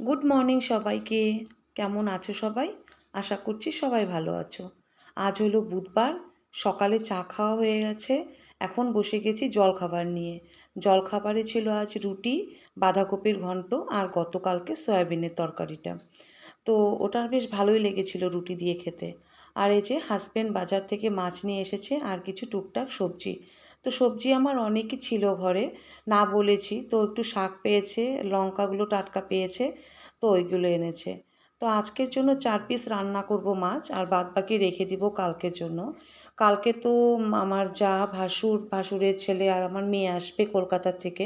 Good morning সবাইকে। কেমন আছো সবাই? আশা করছি সবাই ভালো আছো। আজ হলো বুধবার, সকালে চা খাওয়া হয়ে গেছে। এখন বসে গেছি জলখাবার নিয়ে। জলখাবারে ছিল আজ রুটি, বাঁধাকপির ঘন্ট আর গতকালকে সয়াবিনের তরকারিটা। তো ওটা বেশ ভালোই লেগেছিল রুটি দিয়ে খেতে। আর এই যে হাজব্যান্ড বাজার থেকে মাছ নিয়ে এসেছে আর কিছু টুকটাক সবজি। তো সবজি আমার অনেকই ছিল ঘরে, না বলেছি তো একটু শাক পেয়েছে, লঙ্কাগুলো টাটকা পেয়েছে, তো ওইগুলো এনেছে। তো আজকের জন্য 4 পিস রান্না করব মাছ, আর বাদবাকি রেখে দিব কালকের জন্য। কালকে তো আমার যা ভাসুরের ছেলে আর আমার মেয়ে আসবে কলকাতা থেকে।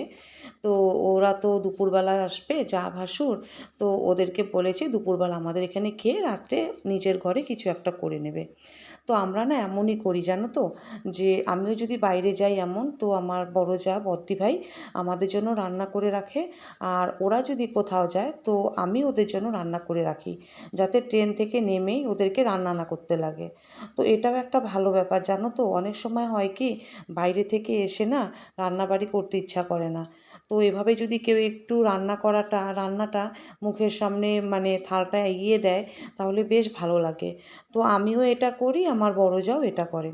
তো ওরা তো দুপুরবেলা আসবে, যা ভাসুর। তো ওদেরকে বলেছি দুপুরবেলা আমাদের এখানে খেয়ে রাত্রে নিজের ঘরে কিছু একটা করে নেবে। তো আমরা না এমনই করি জানো তো, যে আমিও যদি বাইরে যাই এমন, তো আমার বড় যা বদ্দি ভাই আমাদের জন্য রান্না করে রাখে। আর ওরা যদি কোথাও যায় তো আমি ওদের জন্য রান্না করে রাখি, যাতে ট্রেন থেকে নেমেই ওদেরকে রান্না না করতে লাগে। তো এটাও একটা ভালো ব্যাপার জানো তো, অনেক সময় হয় কি বাইরে থেকে এসে না রান্নাবাড়ি করতে ইচ্ছা করে না। তো এভাবে যদি কেউ একটু রান্নাটা মুখের সামনে মানে থালটা এগিয়ে দেয়, তাহলে বেশ ভালো লাগে। তো আমিও এটা করি, আমার বড় জাও এটা করে।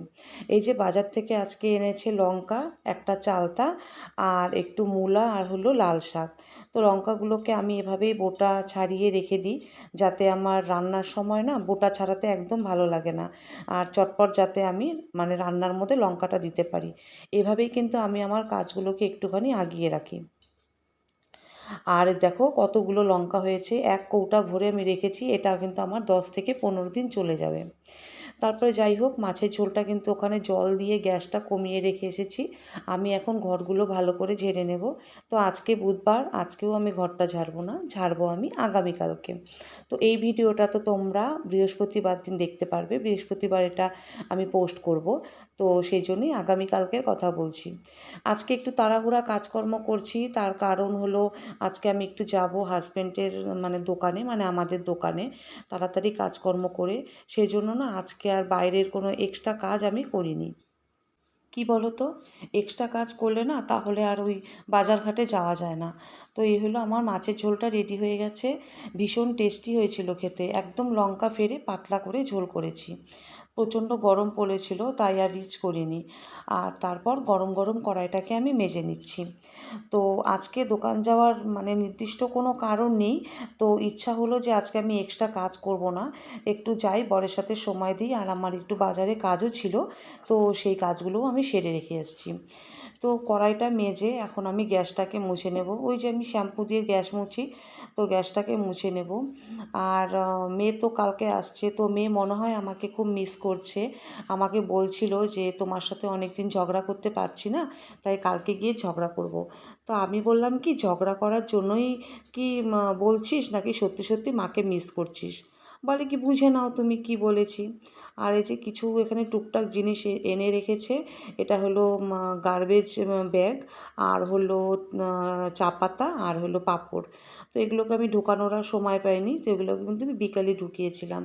এই যে বাজার থেকে আজকে এনেছে লঙ্কা, একটা চালতা, আর একটু মূলা, আর হলো লাল শাক। তো লঙ্কাগুলোকে আমি এভাবেই বোটা ছাড়িয়ে রেখে দিই, যাতে আমার রান্নার সময় না বোটা ছাড়াতে একদম ভালো লাগে না। আর চটপট যাতে আমি মানে রান্নার মধ্যে লঙ্কাটা দিতে পারি। এভাবেই কিন্তু আমি আমার কাজগুলোকে একটুখানি আগিয়ে রাখি। আর দেখো কতগুলো লঙ্কা হয়েছে, এক কৌটা ভরে আমি রেখেছি, এটা কিন্তু আমার 10 থেকে 15 দিন চলে যাবে। তারপরে যাই হোক, মাছের ঝোলটা কিন্তু ওখানে জল দিয়ে গ্যাসটা কমিয়ে রেখে এসেছি। আমি এখন ঘরগুলো ভালো করে ঝেড়ে নেব। তো আজকে বুধবার, আজকেও আমি ঘরটা ঝাড়বো না, ঝাড়বো আমি আগামীকালকে। তো এই ভিডিওটা তো তোমরা বৃহস্পতিবার দিন দেখতে পারবে, বৃহস্পতিবার এটা আমি পোস্ট করব। তো সেই জন্যই আগামীকালকের কথা বলছি। আজকে একটু তাড়াহুড়া কাজকর্ম করছি, তার কারণ হলো আজকে আমি একটু যাব হাজব্যান্ডের মানে দোকানে, মানে আমাদের দোকানে, তাড়াতাড়ি কাজকর্ম করে। সেই জন্য না আজকে আর বাইরের কোনো এক্সট্রা কাজ আমি করিনি। কি বলো তো, এক্সট্রা কাজ করলে না তাহলে আর ওই বাজারঘাটে যাওয়া যায় না। তো এই হলো আমার মাছের ঝোলটা রেডি হয়ে গেছে। ভীষণ টেস্টি হয়েছিল খেতে, একদম লঙ্কা ফেলে পাতলা করে ঝোল করেছি। প্রচণ্ড গরম পড়েছিল তাই আর রিচ করিনি। আর তারপর গরম গরম কড়াইটাকে আমি মেজে নিচ্ছি। তো আজকে দোকান যাওয়ার মানে নির্দিষ্ট কোনো কারণ নেই। তো ইচ্ছা হলো যে আজকে আমি এক্সট্রা কাজ করব না, একটু যাই বরের সাথে সময় দিই, আর আমার একটু বাজারে কাজও ছিল, তো সেই কাজগুলোও আমি সেরে রেখে এসেছি। তো কড়াইটা মেজে এখন আমি গ্যাসটাকে মুছে নেব, ওই যে আমি শ্যাম্পু দিয়ে গ্যাস মুছি, তো গ্যাসটাকে মুছে নেব। আর মেয়ে তো কালকে আসছে, তো মেয়ে মনে হয় আমাকে খুব মিস করছে। আমাকে বলছিল যে তোমার সাথে অনেক দিন ঝগড়া করতে পারছি না, তাই কালকে গিয়ে ঝগড়া করব। তো আমি বললাম কি, ঝগড়া করার জন্যই কি বলছিস, নাকি সত্যি সত্যি মাকে মিস করছিস? বলে কি, বুঝে নাও তুমি কি বলেছি। আর এই যে কিছু এখানে টুকটাক জিনিস এনে রেখেছে। এটা হলো গার্বেজ ব্যাগ, আর হলো চা পাতা, আর হলো পাঁপড়। তো এগুলোকে আমি ঢোকানোর আর সময় পাইনি, তো এগুলোকে কিন্তু আমি বিকালে ঢুকিয়েছিলাম।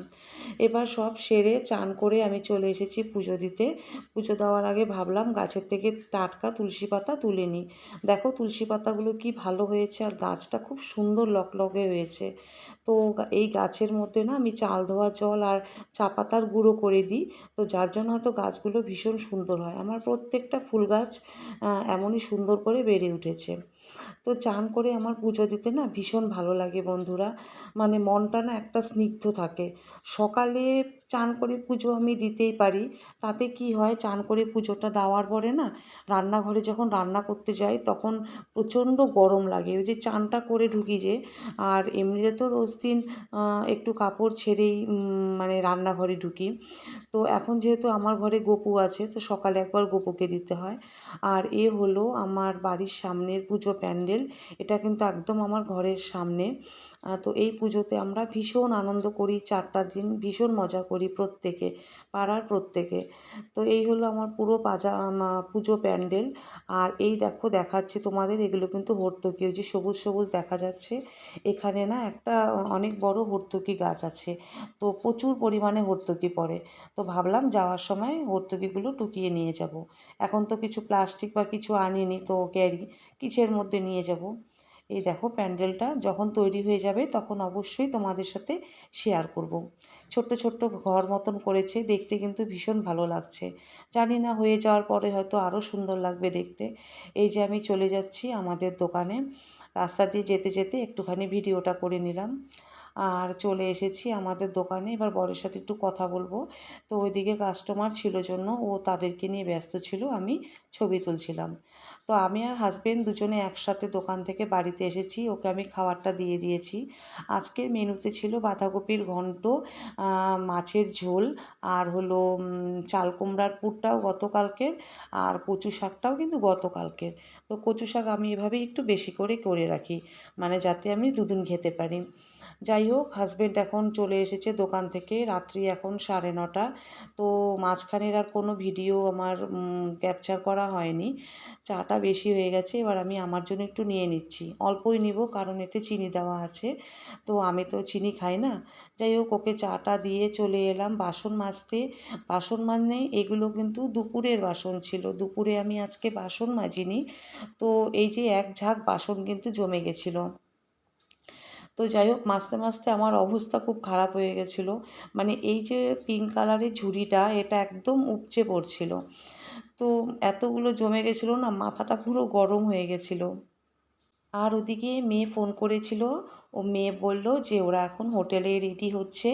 এবার সব সেরে চান করে আমি চলে এসেছি পুজো দিতে। পুজো দেওয়ার আগে ভাবলাম গাছের থেকে টাটকা তুলসী পাতা তুলে নিই। দেখো তুলসী পাতাগুলো কি ভালো হয়েছে, আর গাছটা খুব সুন্দর লকলকে হয়েছে। তো এই গাছের মধ্যে না আমি চাল ধোয়া জল আর চা পাতার গুঁড়ো করে দিই। তো যার জন্য হয়তো গাছগুলো ভীষণ সুন্দর হয়, আমার প্রত্যেকটা ফুল গাছ এমনই সুন্দর করে বেড়ে উঠেছে। তো চান করে আমার পুজো দিতে না ভীষণ ভালো লাগে বন্ধুরা, মানে মনটা না একটা স্নিগ্ধ থাকে। সকালে চান করে পুজো আমি দিতেই পারি, তাতে কি হয়, চান করে পুজোটা দেওয়ার পরে না রান্নাঘরে যখন রান্না করতে যাই তখন প্রচণ্ড গরম লাগে, ওই যে চানটা করে ঢুকি যে। আর এমনিতে তো রোজ দিন একটু কাপড় ছেড়েই মানে রান্নাঘরে ঢুকি। তো এখন যেহেতু আমার ঘরে গপু আছে, তো সকালে একবার গপুকে দিতে হয়। আর এ হলো আমার বাড়ির সামনের পুজো প্যান্ডেল, এটা কিন্তু একদম আমার ঘরের সামনে। তো এই পুজোতে আমরা ভীষণ আনন্দ করি, 4টা দিন ভীষণ মজা করি প্রত্যেকে, পাড়ার প্রত্যেকে। তো এই হলো আমার পুরো পুজো প্যান্ডেল। আর এই দেখো দেখাচ্ছি তোমাদের, এগুলো কিন্তু হর্তকি, ওই যে সবুজ সবুজ দেখা যাচ্ছে, এখানে না একটা অনেক বড় হর্তকি গাছ আছে। তো প্রচুর পরিমাণে হর্তকি পড়ে। তো ভাবলাম যাওয়ার সময় হর্তকিগুলো টুকিয়ে নিয়ে যাব। এখন তো কিছু প্লাস্টিক বা কিছু আনিনি, তো ক্যারি কিসের মধ্যে নিয়ে যাব। এই দেখো প্যান্ডেলটা যখন তৈরি হয়ে যাবে তখন অবশ্যই তোমাদের সাথে শেয়ার করব। ছোট্ট ছোট্ট ঘর মতন করেছে, দেখতে কিন্তু ভীষণ ভালো লাগছে। জানি না হয়ে যাওয়ার পরে হয়তো আরও সুন্দর লাগবে দেখতে। এই যে আমি চলে যাচ্ছি আমাদের দোকানে, রাস্তা দিয়ে যেতে যেতে একটুখানি ভিডিওটা করে নিলাম। আর চলে এসেছি আমাদের দোকানে, এবার বরের সাথে একটু কথা বলবো। তো ওইদিকে কাস্টমার ছিল জন্য ও তাদেরকে নিয়ে ব্যস্ত ছিল, আমি ছবি তুলছিলাম। তো আমি আর হাজবেন্ড দুজনে একসাথে দোকান থেকে বাড়িতে এসেছি, ওকে আমি খাবারটা দিয়ে দিয়েছি। আজকের মেনুতে ছিল বাঁধাকপির ঘন্ট, মাছের ঝোল, আর হলো চাল কুমড়ার পুরটাও গতকালকের, আর কচু শাকটাও কিন্তু গতকালকের। তো কচু শাক আমি এভাবেই একটু বেশি করে করে রাখি, মানে যাতে আমি দুদিন খেতে পারি। যাই হোক, হাজবেন্ড এখন চলে এসেছে দোকান থেকে, রাত্রি এখন 9:30। তো মাঝখানের আর কোনো ভিডিও আমার ক্যাপচার করা হয়নি। চাটা বেশি হয়ে গেছে, এবার আমি আমার জন্য একটু নিয়ে নিচ্ছি, অল্পই নিব কারণ এতে চিনি দেওয়া আছে। তো আমি তো চিনি খাই না। যাই হোক, ওকে চাটা দিয়ে চলে এলাম বাসন মাজতে। বাসন মানে এগুলো কিন্তু দুপুরের বাসন ছিল, দুপুরে আমি আজকে বাসন মাজিনি। তো এই যে এক ঝাঁক বাসন কিন্তু জমে গেছিলো। তো যাই হোক, মাজতে মাজতে আমার অবস্থা খুব খারাপ হয়ে গেছিলো। মানে এই যে পিঙ্ক কালারের ঝুড়িটা, এটা একদম উপচে পড়ছিল। তো এতগুলো জমে গেছিলো না, মাথাটা পুরো গরম হয়ে গেছিলো। আর ওদিকে মেয়ে ফোন করেছিল, ও মেয়ে বলল যে ওরা এখন হোটেলে রেডি হচ্ছে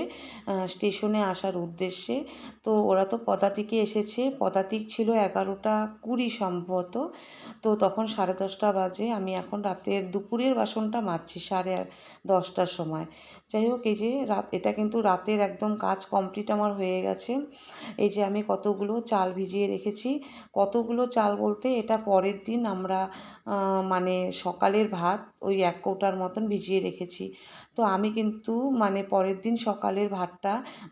স্টেশনে আসার উদ্দেশ্যে। তো ওরা তো পদাতিকে এসেছে, পদাতিক ছিল 11:20 সম্ভবত। তো তখন 10:30 বাজে, আমি এখন রাতের দুপুরের বাসনটা মাজছি 10:30টার সময়। যাই হোক, এই যে এটা কিন্তু রাতের একদম কাজ কমপ্লিট আমার হয়ে গেছে। এই যে আমি কতগুলো চাল ভিজিয়ে রেখেছি, কতগুলো চাল বলতে এটা পরের দিন আমরা মানে সকালের ভাত ওই 1 কৌটার মতন ভিজিয়ে রেখেছি। তো আমি কিন্তু মানে পরের দিন সকালের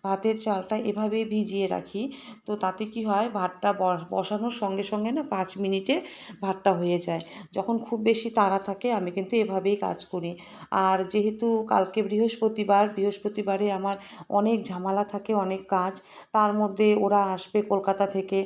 ভাতের চালটা এভাবেই ভিজিয়ে রাখি। তো তাতে কি হয়, ভাতটা বসানোর সঙ্গে সঙ্গে না 5 মিনিটে ভাতটা হয়ে যায়। যখন খুব বেশি তাড়া থাকে আমি কিন্তু এভাবেই কাজ করি। আর যেহেতু কালকে বৃহস্পতিবারে আমার অনেক ঝামেলা থাকে, অনেক কাজ। তার মধ্যে ওরা আসবে কলকাতা থেকে,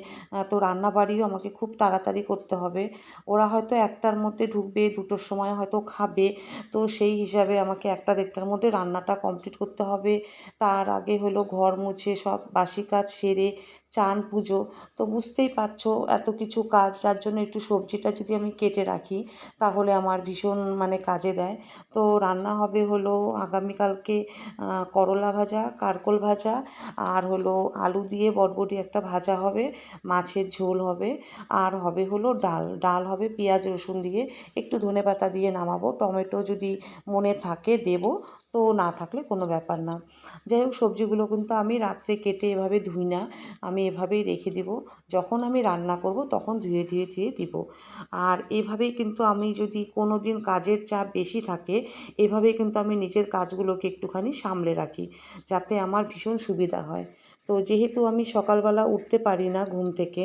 তো রান্নাবাড়িও আমাকে খুব তাড়াতাড়ি করতে হবে। ওরা হয়তো 1টার মধ্যে ঢুকবে, 2টোর সময় হয়তো খাবে। তো সেই হিসাবে আমাকে 1টা-1:30টার মধ্যে রান্নাটা কমপ্লিট করতে হবে। তার আগে হলো ঘর মুছে সব বাসি কাজ সেরে চান পুজো। তো বুঝতেই পারছো এত কিছু কাজ, যার জন্য একটু সবজিটা যদি আমি কেটে রাখি তাহলে আমার ভীষণ মানে কাজে দেয়। তো রান্না হবে হলো আগামীকালকে করলা ভাজা, কারকোল ভাজা, আর হলো আলু দিয়ে বরবটি একটা ভাজা হবে, মাছের ঝোল হবে, আর হবে হলো ডাল হবে পেঁয়াজ রসুন দিয়ে, একটু ধনেপাতা দিয়ে নামাবো। টমেটো যদি মনে থাকে দেবো, তো না থাকলে কোনো ব্যাপার না। যাই হোক, সবজিগুলো কিন্তু আমি রাত্রে কেটে এভাবে ধুই না, আমি এভাবেই রেখে দিব। যখন আমি রান্না করব তখন ধুয়ে দিব। আর এভাবেই কিন্তু আমি যদি কোনো দিন কাজের চাপ বেশি থাকে, এভাবেই কিন্তু আমি নিজের কাজগুলোকে একটুখানি সামলে রাখি, যাতে আমার ভীষণ সুবিধা হয়। তো যেহেতু আমি সকালবেলা উঠতে পারি না ঘুম থেকে,